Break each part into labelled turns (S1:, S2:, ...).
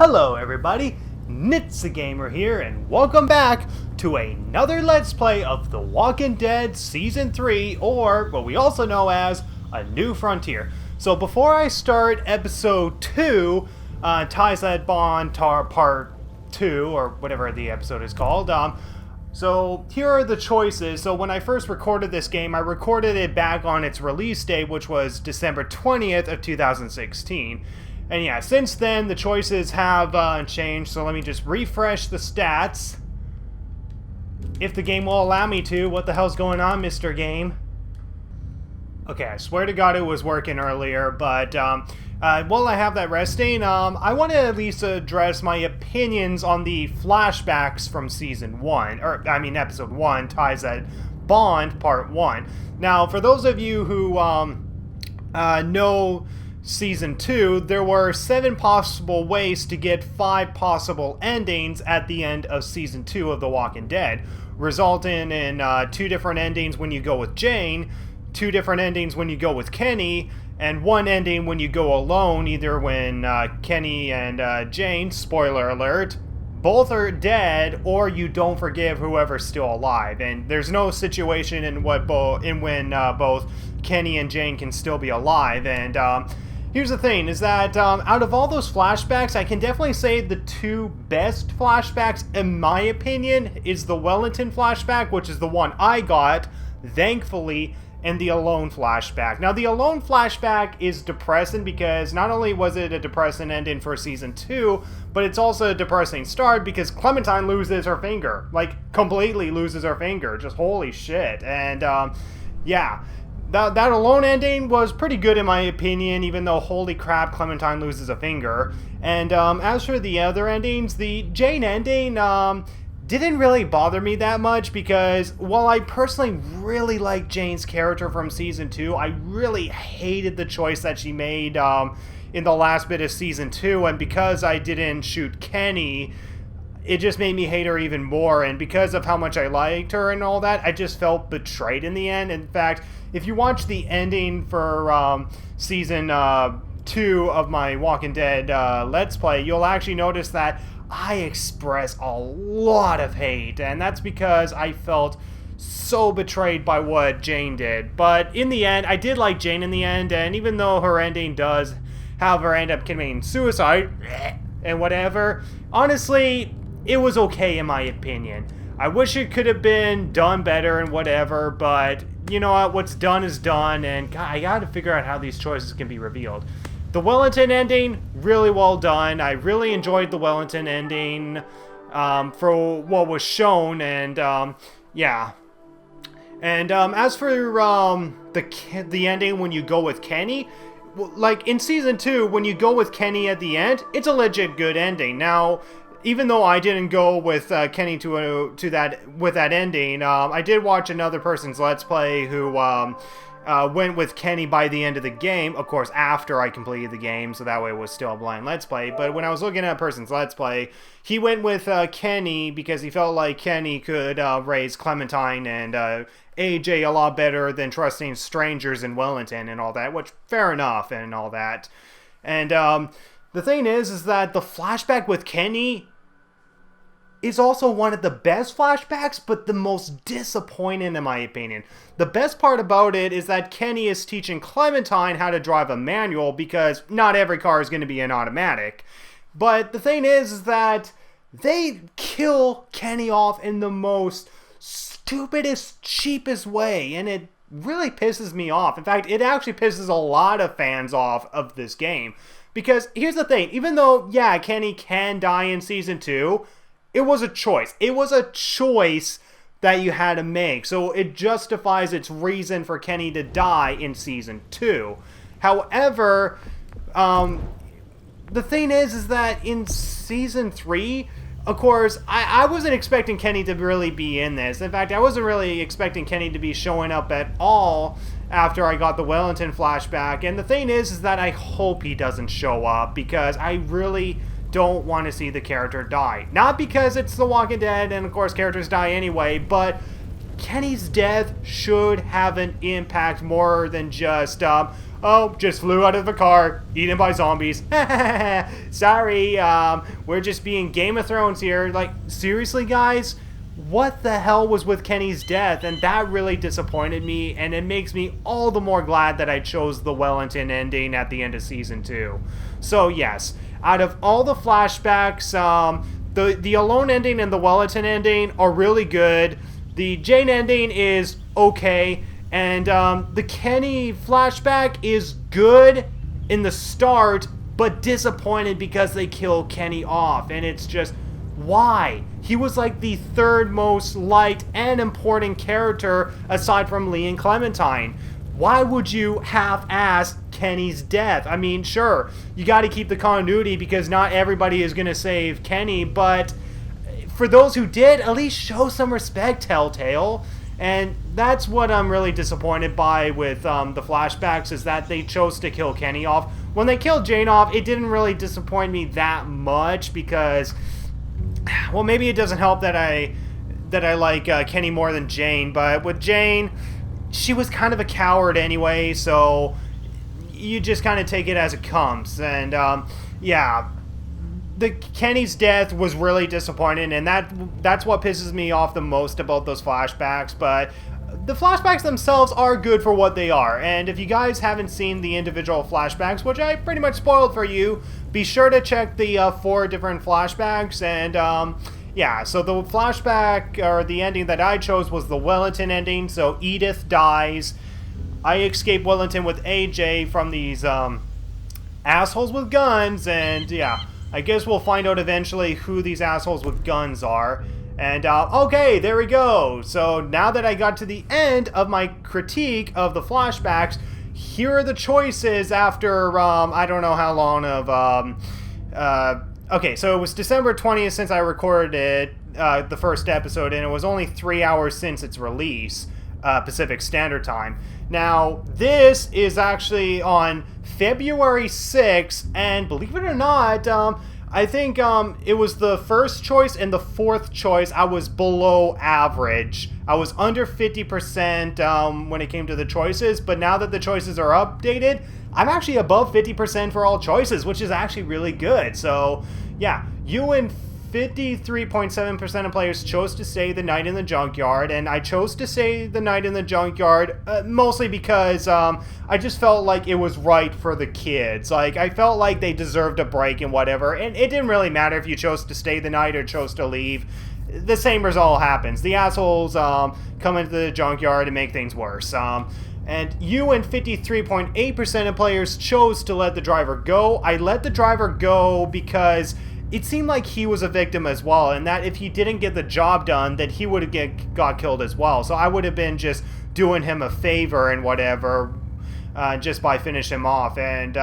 S1: Hello everybody, Gamer here, and welcome back to another Let's Play of The Walking Dead Season 3, or what we also know as A New Frontier. So before I start Episode 2, Ties That Bond Part 2, or whatever the episode is called, so here are the choices. So when I first recorded this game, I recorded it back on its release date, which was December 20th of 2016. And yeah, since then, the choices have changed, so let me just refresh the stats. If the game will allow me to. What the hell's going on, Mr. Game? Okay, I swear to God it was working earlier, but while I have that resting, I want to at least address my opinions on the flashbacks from Season 1, or, I mean, Episode 1, Ties That Bond, Part 1. Now, for those of you who know Season 2, there were 7 possible ways to get 5 possible endings at the end of Season 2 of The Walking Dead, resulting in 2 different endings when you go with Jane, 2 different endings when you go with Kenny, and 1 ending when you go alone, either when Kenny and Jane, spoiler alert, both are dead, or you don't forgive whoever's still alive. And there's no situation in when both Kenny and Jane can still be alive. And here's the thing, is that out of all those flashbacks, I can definitely say the 2 best flashbacks, in my opinion, is the Wellington flashback, which is the one I got, thankfully, and the Alone flashback. Now, the Alone flashback is depressing because not only was it a depressing ending for Season 2, but it's also a depressing start because Clementine loses her finger. Like, completely loses her finger. Just holy shit. And, yeah. That Alone ending was pretty good in my opinion, even though holy crap, Clementine loses a finger. And as for the other endings, the Jane ending didn't really bother me that much because while I personally really like Jane's character from Season 2, I really hated the choice that she made in the last bit of Season 2, and because I didn't shoot Kenny, it just made me hate her even more, and because of how much I liked her and all that, I just felt betrayed in the end. In fact, if you watch the ending for Season 2 of my Walking Dead Let's Play, you'll actually notice that I express a lot of hate, and that's because I felt so betrayed by what Jane did. But in the end, I did like Jane in the end, and even though her ending does have her end up committing suicide and whatever, honestly, it was okay in my opinion. I wish it could have been done better and whatever, but you know what? What's done is done, and God, I gotta figure out how these choices can be revealed. The Wellington ending, really well done. I really enjoyed the Wellington ending for what was shown, and yeah. And as for the ending when you go with Kenny, like in Season 2, when you go with Kenny at the end, it's a legit good ending. Now, even though I didn't go with Kenny with that ending, I did watch another person's Let's Play who went with Kenny by the end of the game, of course after I completed the game, so that way it was still a blind Let's Play. But when I was looking at a person's Let's Play, he went with Kenny because he felt like Kenny could raise Clementine and AJ a lot better than trusting strangers in Wellington and all that, which fair enough and all that. And the thing is that the flashback with Kenny is also one of the best flashbacks, but the most disappointing in my opinion. The best part about it is that Kenny is teaching Clementine how to drive a manual because not every car is going to be an automatic. But the thing is that they kill Kenny off in the most stupidest, cheapest way, and it really pisses me off. In fact, it actually pisses a lot of fans off of this game. Because here's the thing, even though, yeah, Kenny can die in Season 2, it was a choice. It was a choice that you had to make. So it justifies its reason for Kenny to die in Season 2. However, the thing is that in Season 3, of course, I wasn't expecting Kenny to really be in this. In fact, I wasn't really expecting Kenny to be showing up at all after I got the Wellington flashback. And the thing is that I hope he doesn't show up because I really don't want to see the character die. Not because it's The Walking Dead and of course characters die anyway, but Kenny's death should have an impact more than just, oh, just flew out of the car, eaten by zombies. Sorry, we're just being Game of Thrones here. Like, seriously, guys? What the hell was with Kenny's death? And that really disappointed me, and it makes me all the more glad that I chose the Wellington ending at the end of Season 2. So, yes, out of all the flashbacks, the Alone ending and the Wellington ending are really good. The Jane ending is okay, and the Kenny flashback is good in the start, but disappointed because they kill Kenny off, and it's just, why? He was like the third most liked and important character aside from Lee and Clementine. Why would you half-ass Kenny's death? I mean, sure, you got to keep the continuity because not everybody is going to save Kenny, but for those who did, at least show some respect, Telltale. And that's what I'm really disappointed by with the flashbacks, is that they chose to kill Kenny off. When they killed Jane off, it didn't really disappoint me that much because, well, maybe it doesn't help that I like Kenny more than Jane, but with Jane, she was kind of a coward anyway, so you just kind of take it as it comes. And yeah, the Kenny's death was really disappointing, and that's what pisses me off the most about those flashbacks. But the flashbacks themselves are good for what they are, and if you guys haven't seen the individual flashbacks, which I pretty much spoiled for you, be sure to check the 4 different flashbacks. And yeah, so the flashback, or the ending that I chose, was the Wellington ending. So Edith dies. I escape Wellington with AJ from these assholes with guns, and yeah, I guess we'll find out eventually who these assholes with guns are. And okay, there we go. So now that I got to the end of my critique of the flashbacks, here are the choices after I don't know how long of okay, so it was December 20th since I recorded it, the first episode, and it was only 3 hours since its release, Pacific Standard Time. Now, this is actually on February 6th, and believe it or not, I think it was the first choice and the 4th choice. I was below average. I was under 50% when it came to the choices, but now that the choices are updated, I'm actually above 50% for all choices, which is actually really good. So, yeah, you and 53.7% of players chose to stay the night in the junkyard, and I chose to stay the night in the junkyard mostly because I just felt like it was right for the kids. Like, I felt like they deserved a break and whatever, and it didn't really matter if you chose to stay the night or chose to leave. The same result happens. The assholes come into the junkyard and make things worse. And you and 53.8% of players chose to let the driver go. I let the driver go because it seemed like he was a victim as well, and that if he didn't get the job done, that he would have got killed as well. So I would have been just doing him a favor and whatever, just by finishing him off. And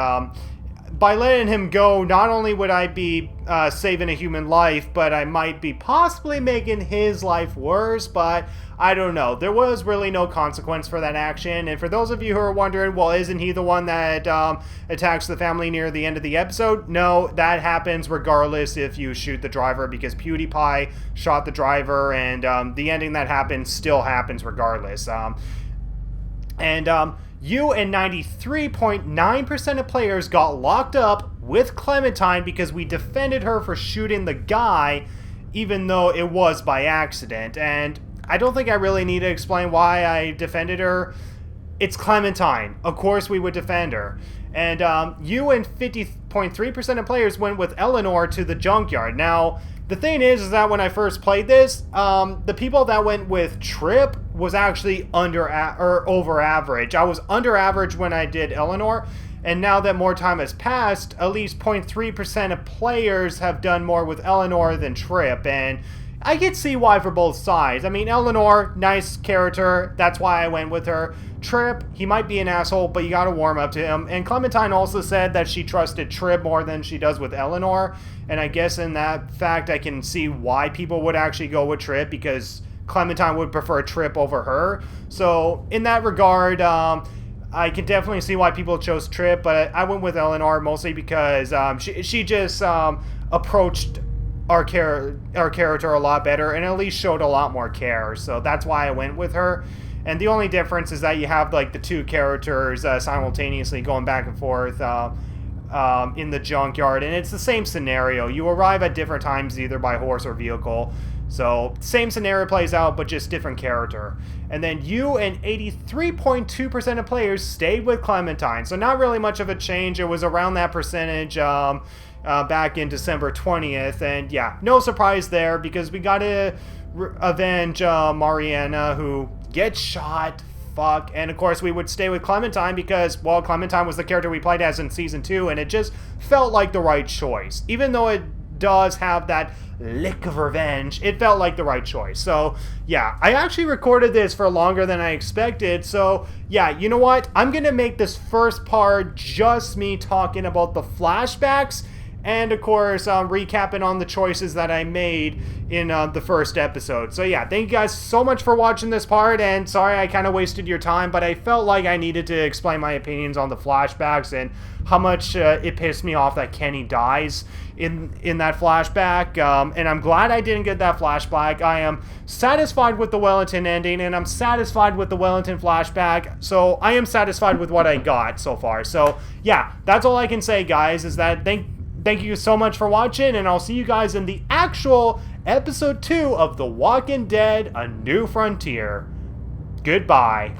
S1: by letting him go, not only would I be saving a human life, but I might be possibly making his life worse, but I don't know. There was really no consequence for that action. And for those of you who are wondering, well, isn't he the one that attacks the family near the end of the episode? No, that happens regardless if you shoot the driver, because PewDiePie shot the driver, and the ending that happens still happens regardless. You and 93.9% of players got locked up with Clementine because we defended her for shooting the guy, even though it was by accident. And I don't think I really need to explain why I defended her. It's Clementine. Of course we would defend her. And you and 50.3% of players went with Eleanor to the junkyard. Now, the thing is that when I first played this, the people that went with Trip was actually over average. I was under average when I did Eleanor, and now that more time has passed, at least 0.3% of players have done more with Eleanor than Trip, and I can see why for both sides. I mean, Eleanor, nice character, that's why I went with her. Trip, he might be an asshole, but you gotta warm up to him. And Clementine also said that she trusted Trip more than she does with Eleanor, and I guess in that fact I can see why people would actually go with Trip, because Clementine would prefer Trip over her. So in that regard, I can definitely see why people chose Trip, but I went with Eleanor mostly because she just approached our character a lot better and at least showed a lot more care. So that's why I went with her. And the only difference is that you have like the two characters simultaneously going back and forth in the junkyard, and it's the same scenario. You arrive at different times either by horse or vehicle. So, same scenario plays out, but just different character. And then you and 83.2% of players stayed with Clementine. So, not really much of a change. It was around that percentage back in December 20th. And yeah, no surprise there, because we got to avenge Mariana, who gets shot. Fuck. And of course, we would stay with Clementine because, well, Clementine was the character we played as in Season 2, and it just felt like the right choice. Even though it does have that lick of revenge, it felt like the right choice. So yeah, I actually recorded this for longer than I expected. So yeah, you know what, I'm gonna make this first part just me talking about the flashbacks, and of course recapping on the choices that I made in the first episode. So yeah, thank you guys so much for watching this part, and sorry I kind of wasted your time, but I felt like I needed to explain my opinions on the flashbacks and how much it pissed me off that Kenny dies in that flashback, and I'm glad I didn't get that flashback. I am satisfied with the Wellington ending, and I'm satisfied with the Wellington flashback, so I am satisfied with what I got so far. So yeah, that's all I can say, guys, is that thank you so much for watching, and I'll see you guys in the actual episode 2 of The Walking Dead: A New Frontier. Goodbye.